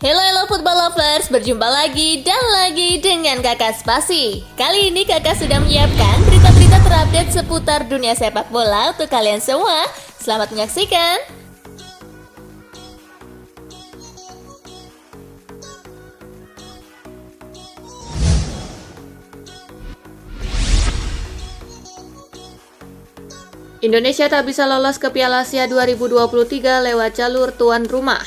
Hello football lovers, berjumpa lagi dan lagi dengan Kakak Spasi. Kali ini Kakak sudah menyiapkan berita-berita terupdate seputar dunia sepak bola untuk kalian semua. Selamat menyaksikan. Indonesia tak bisa lolos ke Piala Asia 2023 lewat jalur tuan rumah.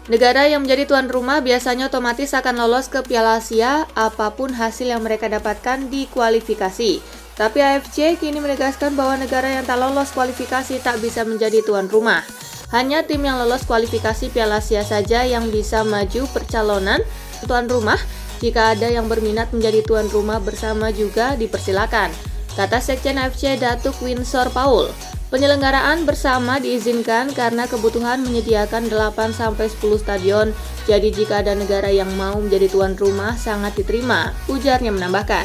Negara yang menjadi tuan rumah biasanya otomatis akan lolos ke Piala Asia apapun hasil yang mereka dapatkan di kualifikasi. Tapi AFC kini menegaskan bahwa negara yang tak lolos kualifikasi tak bisa menjadi tuan rumah. Hanya tim yang lolos kualifikasi Piala Asia saja yang bisa maju percalonan tuan rumah. Jika ada yang berminat menjadi tuan rumah bersama juga dipersilakan, kata Sekjen AFC Datuk Winsor Paul. Penyelenggaraan bersama diizinkan karena kebutuhan menyediakan 8-10 stadion, jadi jika ada negara yang mau menjadi tuan rumah sangat diterima, ujarnya menambahkan.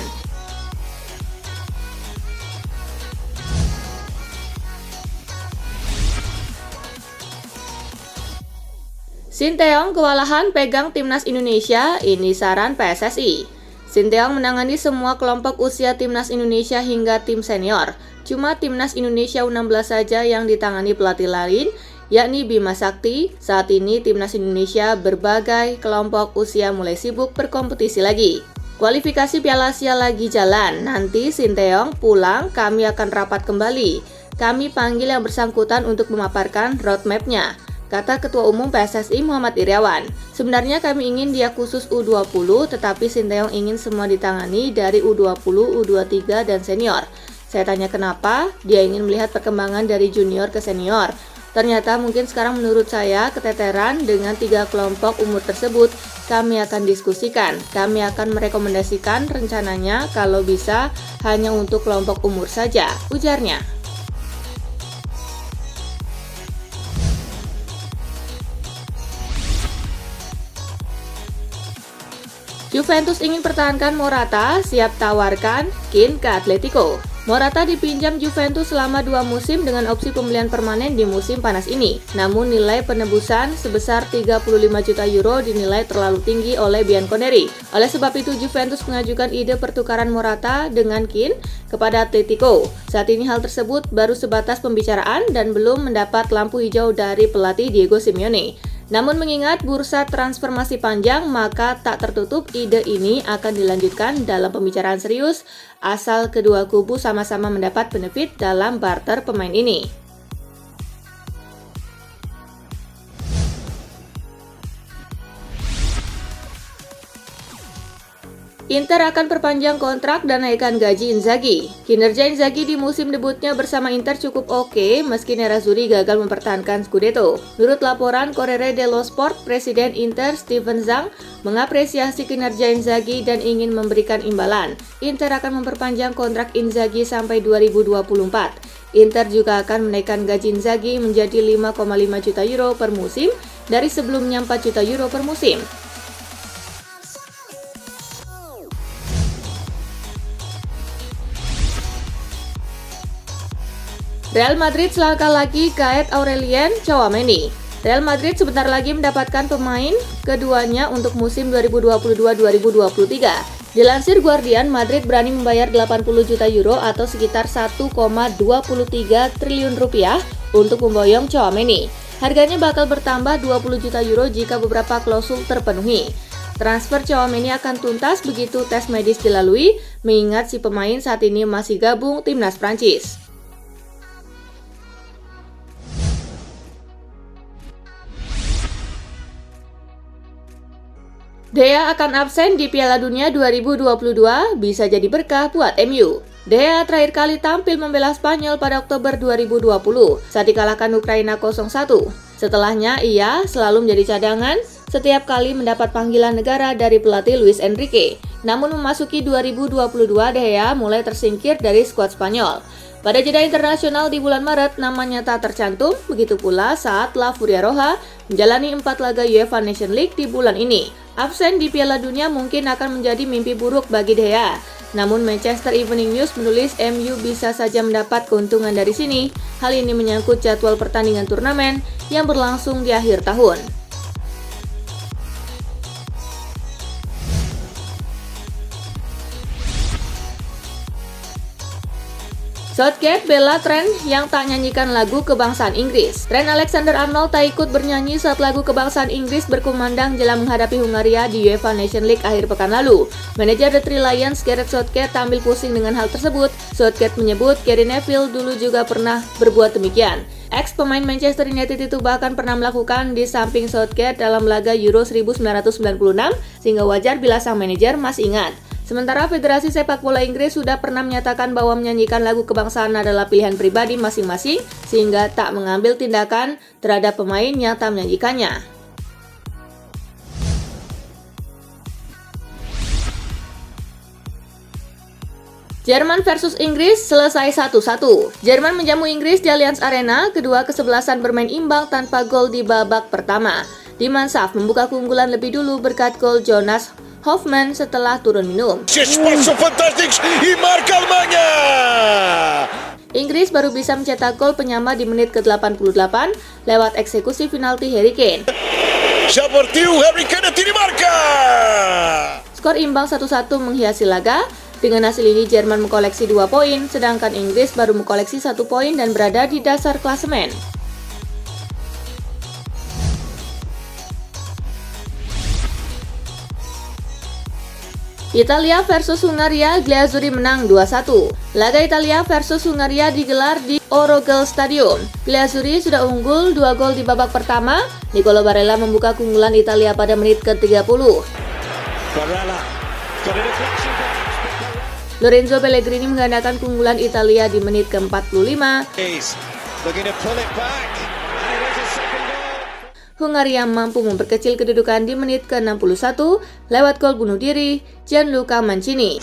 Sinteyong kewalahan pegang timnas Indonesia, ini saran PSSI. Sinteyong menangani semua kelompok usia timnas Indonesia hingga tim senior. Cuma timnas Indonesia U16 saja yang ditangani pelatih lain, yakni Bima Sakti. Saat ini timnas Indonesia berbagai kelompok usia mulai sibuk berkompetisi lagi. Kualifikasi Piala Asia lagi jalan. Nanti Sinteyong pulang, kami akan rapat kembali. Kami panggil yang bersangkutan untuk memaparkan roadmap-nya, kata Ketua Umum PSSI Muhammad Iryawan. Sebenarnya kami ingin dia khusus U20, tetapi Sinteyong ingin semua ditangani dari U20, U23, dan senior. Saya tanya kenapa, dia ingin melihat perkembangan dari junior ke senior. Ternyata mungkin sekarang menurut saya keteteran dengan 3 kelompok umur tersebut. Kami akan diskusikan, kami akan merekomendasikan rencananya kalau bisa hanya untuk kelompok umur saja, ujarnya. Juventus ingin pertahankan Morata, siap tawarkan Kean ke Atletico. Morata dipinjam Juventus selama 2 musim dengan opsi pembelian permanen di musim panas ini. Namun nilai penebusan sebesar 35 juta euro dinilai terlalu tinggi oleh Bianconeri. Oleh sebab itu Juventus mengajukan ide pertukaran Morata dengan Kean kepada Atletico. Saat ini hal tersebut baru sebatas pembicaraan dan belum mendapat lampu hijau dari pelatih Diego Simeone. Namun mengingat bursa transfer masih panjang, maka tak tertutup ide ini akan dilanjutkan dalam pembicaraan serius asal kedua kubu sama-sama mendapat benefit dalam barter pemain ini. Inter akan perpanjang kontrak dan naikkan gaji Inzaghi. Kinerja Inzaghi di musim debutnya bersama Inter cukup oke meski Nerazzurri gagal mempertahankan Scudetto. Menurut laporan Corriere dello Sport, Presiden Inter Steven Zhang mengapresiasi kinerja Inzaghi dan ingin memberikan imbalan. Inter akan memperpanjang kontrak Inzaghi sampai 2024. Inter juga akan menaikkan gaji Inzaghi menjadi 5,5 juta euro per musim dari sebelumnya 4 juta euro per musim. Real Madrid selangkah lagi kait Aurelien Tchouaméni. Real Madrid sebentar lagi mendapatkan pemain keduanya untuk musim 2022-2023. Dilansir Guardian, Madrid berani membayar 80 juta euro atau sekitar 1,23 triliun rupiah untuk memboyong Tchouaméni. Harganya bakal bertambah 20 juta euro jika beberapa klausul terpenuhi. Transfer Tchouaméni akan tuntas begitu tes medis dilalui, mengingat si pemain saat ini masih gabung timnas Prancis. Dea akan absen di Piala Dunia 2022, bisa jadi berkah buat MU. Dea terakhir kali tampil membela Spanyol pada Oktober 2020 saat dikalahkan Ukraina 0-1. Setelahnya ia selalu menjadi cadangan setiap kali mendapat panggilan negara dari pelatih Luis Enrique. Namun memasuki 2022, Dea mulai tersingkir dari skuad Spanyol. Pada jeda internasional di bulan Maret, namanya tak tercantum, begitu pula saat La Furia Roja menjalani 4 laga UEFA Nation League di bulan ini. Absen di Piala Dunia mungkin akan menjadi mimpi buruk bagi Dea. Namun Manchester Evening News menulis MU bisa saja mendapat keuntungan dari sini. Hal ini menyangkut jadwal pertandingan turnamen yang berlangsung di akhir tahun. Southgate bela Trent yang tak nyanyikan lagu kebangsaan Inggris. Trent Alexander-Arnold tak ikut bernyanyi saat lagu kebangsaan Inggris berkumandang jelang menghadapi Hungaria di UEFA Nations League akhir pekan lalu. Manajer The Three Lions Gareth Southgate tampil pusing dengan hal tersebut. Southgate menyebut Gary Neville dulu juga pernah berbuat demikian. Ex pemain Manchester United itu bahkan pernah melakukan di samping Southgate dalam laga Euro 1996, sehingga wajar bila sang manajer masih ingat. Sementara Federasi Sepak Bola Inggris sudah pernah menyatakan bahwa menyanyikan lagu kebangsaan adalah pilihan pribadi masing-masing, sehingga tak mengambil tindakan terhadap pemain yang tak menyanyikannya. Jerman versus Inggris selesai 1-1. Jerman menjamu Inggris di Allianz Arena, kedua kesebelasan bermain imbang tanpa gol di babak pertama. Die Mannschaft membuka keunggulan lebih dulu berkat gol Jonas Hofmann setelah turun minum. Inggris baru bisa mencetak gol penyama di menit ke-88 lewat eksekusi penalti Harry Kane. Skor imbang 1-1 menghiasi laga. Dengan hasil ini Jerman mengkoleksi 2 poin, sedangkan Inggris baru mengkoleksi 1 poin dan berada di dasar klasemen. Italia versus Hungaria, Glazuri menang 2-1. Laga Italia versus Hungaria digelar di Orogel Stadium. Glazuri sudah unggul 2 gol di babak pertama. Nicolo Barella membuka keunggulan Italia pada menit ke-30. Lorenzo Pellegrini menggandakan keunggulan Italia di menit ke-45. Hungaria mampu memperkecil kedudukan di menit ke-61 lewat gol bunuh diri Gianluca Mancini.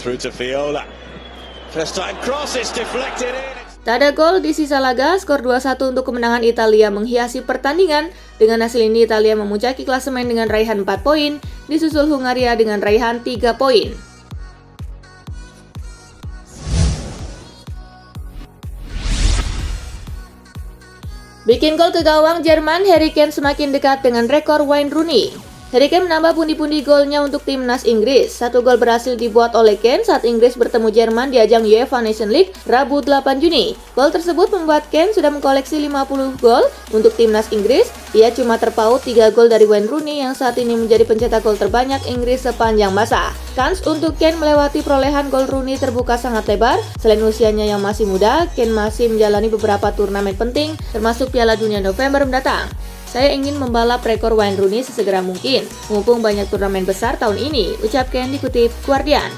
Tak ada gol di sisa laga, skor 2-1 untuk kemenangan Italia menghiasi pertandingan. Dengan hasil ini Italia memuncaki klasemen dengan raihan 4 poin, disusul Hungaria dengan raihan 3 poin. Bikin gol ke gawang Jerman, Harry Kane semakin dekat dengan rekor Wayne Rooney. Harry Kane menambah pundi-pundi golnya untuk timnas Inggris. 1 gol berhasil dibuat oleh Kane saat Inggris bertemu Jerman di ajang UEFA Nations League Rabu 8 Juni. Gol tersebut membuat Kane sudah mengkoleksi 50 gol untuk timnas Inggris. Ia cuma terpaut 3 gol dari Wayne Rooney yang saat ini menjadi pencetak gol terbanyak Inggris sepanjang masa. Kans untuk Kane melewati perolehan gol Rooney terbuka sangat lebar. Selain usianya yang masih muda, Kane masih menjalani beberapa turnamen penting, termasuk Piala Dunia November mendatang. Saya ingin membalap rekor Wayne Rooney sesegera mungkin, mumpung banyak turnamen besar tahun ini, ucap Kane dikutip Guardian.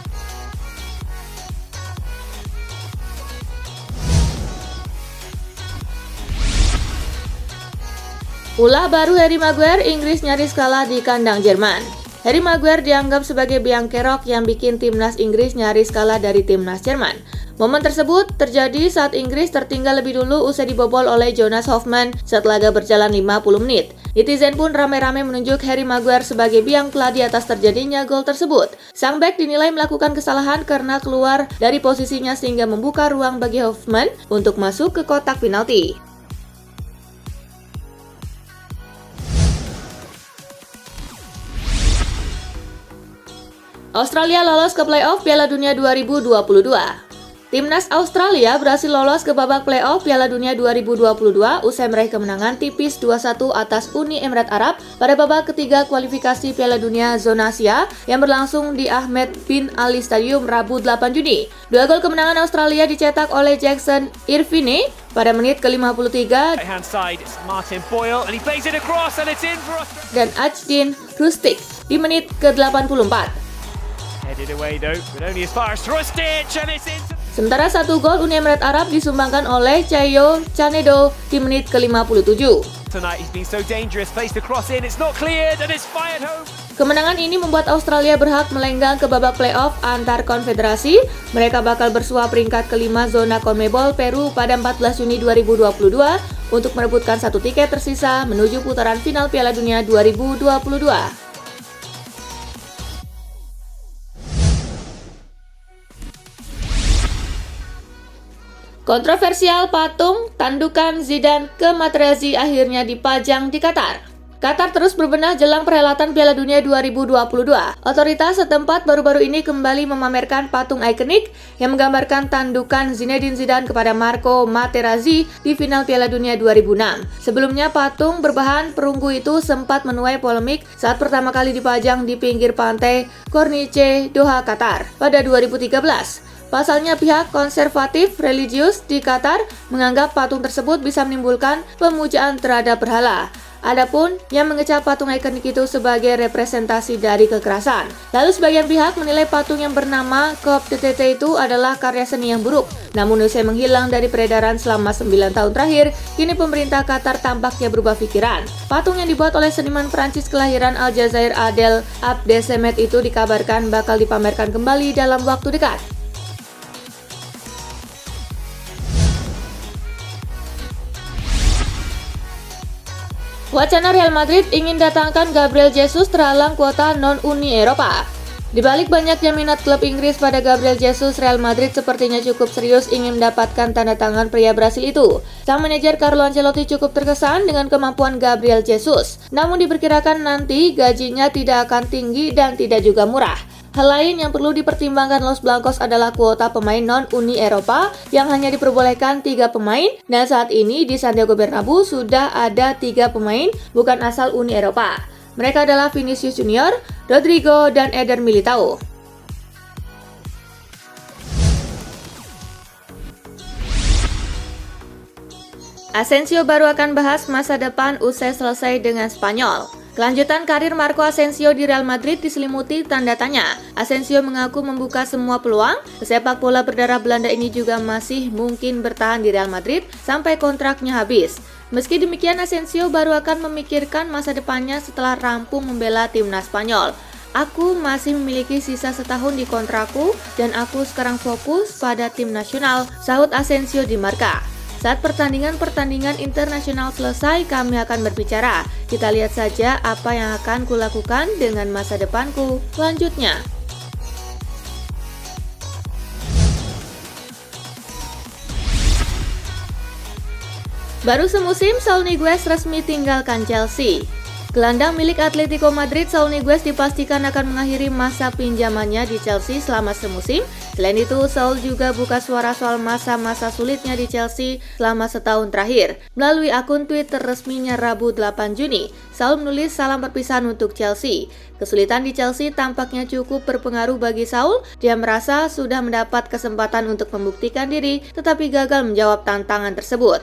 Ulah baru Harry Maguire, Inggris nyaris kalah di kandang Jerman. Harry Maguire dianggap sebagai biang kerok yang bikin timnas Inggris nyaris kalah dari timnas Jerman. Momen tersebut terjadi saat Inggris tertinggal lebih dulu usai dibobol oleh Jonas Hofmann saat laga berjalan 50 menit. Netizen pun ramai-ramai menunjuk Harry Maguire sebagai biang keladi atas terjadinya gol tersebut. Sang bek dinilai melakukan kesalahan karena keluar dari posisinya sehingga membuka ruang bagi Hofmann untuk masuk ke kotak penalti. Australia lolos ke playoff Piala Dunia 2022. Timnas Australia berhasil lolos ke babak playoff Piala Dunia 2022 usai meraih kemenangan tipis 2-1 atas Uni Emirat Arab pada babak ketiga kualifikasi Piala Dunia Zona Asia yang berlangsung di Ahmed bin Ali Stadium Rabu 8 Juni. 2 gol kemenangan Australia dicetak oleh Jackson Irvine pada menit ke-53 dan Ajdin Rustic di menit ke-84. Sementara 1 gol Uni Emirat Arab disumbangkan oleh Caio Canedo di menit ke-57. Kemenangan ini membuat Australia berhak melenggang ke babak playoff antar konfederasi. Mereka bakal bersua peringkat kelima zona CONMEBOL Peru pada 14 Juni 2022 untuk merebutkan 1 tiket tersisa menuju putaran final Piala Dunia 2022. Kontroversial patung tandukan Zidane ke Materazzi akhirnya dipajang di Qatar. Qatar terus berbenah jelang perhelatan Piala Dunia 2022. Otoritas setempat baru-baru ini kembali memamerkan patung ikonik yang menggambarkan tandukan Zinedine Zidane kepada Marco Materazzi di final Piala Dunia 2006. Sebelumnya patung berbahan perunggu itu sempat menuai polemik saat pertama kali dipajang di pinggir pantai Corniche, Doha, Qatar pada 2013. Pasalnya pihak konservatif religius di Qatar menganggap patung tersebut bisa menimbulkan pemujaan terhadap berhala. Adapun yang mengecap patung ikonik itu sebagai representasi dari kekerasan. Lalu sebagian pihak menilai patung yang bernama Kop TTT itu adalah karya seni yang buruk. Namun usai menghilang dari peredaran selama 9 tahun terakhir, kini pemerintah Qatar tampaknya berubah pikiran. Patung yang dibuat oleh seniman Prancis kelahiran Aljazair Adel Abdesemet itu dikabarkan bakal dipamerkan kembali dalam waktu dekat. Wacana Real Madrid ingin datangkan Gabriel Jesus terhalang kuota non-Uni Eropa. Di balik banyaknya minat klub Inggris pada Gabriel Jesus, Real Madrid sepertinya cukup serius ingin mendapatkan tanda tangan pria Brasil itu. Sang manajer Carlo Ancelotti cukup terkesan dengan kemampuan Gabriel Jesus. Namun diperkirakan nanti gajinya tidak akan tinggi dan tidak juga murah. Hal lain yang perlu dipertimbangkan Los Blancos adalah kuota pemain non-Uni Eropa yang hanya diperbolehkan 3 pemain, dan saat ini di Santiago Bernabeu sudah ada 3 pemain bukan asal Uni Eropa. Mereka adalah Vinicius Junior, Rodrigo, dan Eder Militao. Asensio baru akan bahas masa depan usai selesai dengan Spanyol. Kelanjutan karir Marco Asensio di Real Madrid diselimuti tanda tanya. Asensio mengaku membuka semua peluang. Pesepak bola berdarah Belanda ini juga masih mungkin bertahan di Real Madrid sampai kontraknya habis. Meski demikian, Asensio baru akan memikirkan masa depannya setelah rampung membela timnas Spanyol. Aku masih memiliki sisa setahun di kontrakku dan aku sekarang fokus pada tim nasional, sahut Asensio di Marca. Saat pertandingan internasional selesai, kami akan berbicara. Kita lihat saja apa yang akan kulakukan dengan masa depanku. Lanjutnya. Baru semusim, Saul Niguez resmi tinggalkan Chelsea. Gelandang milik Atletico Madrid, Saul Niguez dipastikan akan mengakhiri masa pinjamannya di Chelsea selama semusim. Selain itu, Saul juga buka suara soal masa-masa sulitnya di Chelsea selama setahun terakhir. Melalui akun Twitter resminya Rabu 8 Juni, Saul menulis salam perpisahan untuk Chelsea. Kesulitan di Chelsea tampaknya cukup berpengaruh bagi Saul. Dia merasa sudah mendapat kesempatan untuk membuktikan diri, tetapi gagal menjawab tantangan tersebut.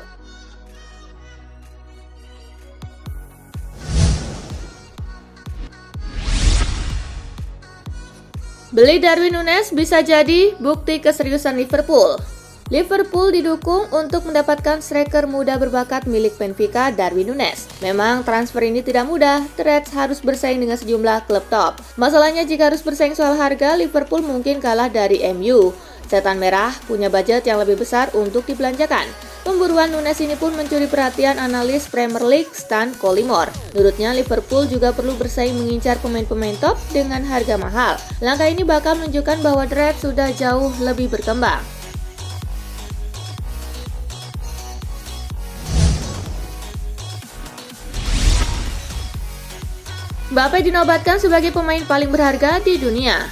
Beli Darwin Núñez bisa jadi bukti keseriusan Liverpool. Liverpool didukung untuk mendapatkan striker muda berbakat milik Benfica, Darwin Núñez. Memang transfer ini tidak mudah, The Reds harus bersaing dengan sejumlah klub top. Masalahnya jika harus bersaing soal harga, Liverpool mungkin kalah dari MU. Setan Merah punya budget yang lebih besar untuk dibelanjakan. Pemburuan Núñez ini pun mencuri perhatian analis Premier League Stan Collymore. Menurutnya, Liverpool juga perlu bersaing mengincar pemain-pemain top dengan harga mahal. Langkah ini bakal menunjukkan bahwa The Reds sudah jauh lebih berkembang. Mbappe dinobatkan sebagai pemain paling berharga di dunia.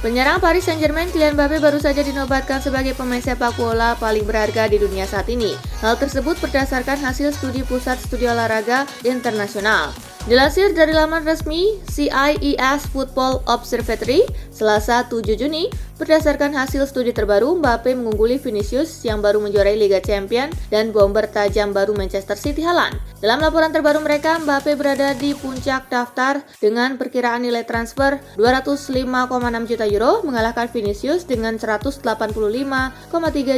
Penyerang Paris Saint-Germain Kylian Mbappe baru saja dinobatkan sebagai pemain sepak bola paling berharga di dunia saat ini. Hal tersebut berdasarkan hasil studi Pusat Studi Olahraga Internasional. Dilansir dari laman resmi CIES Football Observatory, Selasa 7 Juni, berdasarkan hasil studi terbaru, Mbappe mengungguli Vinicius yang baru menjuarai Liga Champions dan bomber tajam baru Manchester City Haaland. Dalam laporan terbaru mereka, Mbappe berada di puncak daftar dengan perkiraan nilai transfer 205,6 juta euro, mengalahkan Vinicius dengan 185,3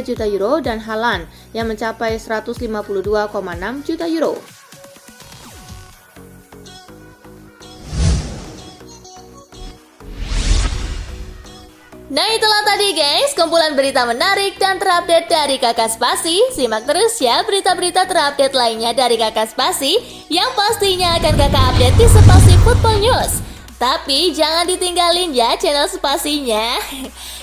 juta euro dan Haaland yang mencapai 152,6 juta euro. Nah itulah tadi guys, kumpulan berita menarik dan terupdate dari Kakak Spasi. Simak terus ya berita-berita terupdate lainnya dari Kakak Spasi yang pastinya akan Kakak update di Spasi Football News. Tapi jangan ditinggalin ya channel Spasinya,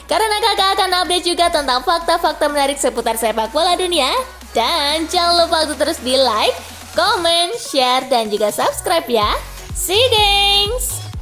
karena Kakak akan update juga tentang fakta-fakta menarik seputar sepak bola dunia. Dan jangan lupa untuk terus di like, comment, share, dan juga subscribe ya. See you, gengs!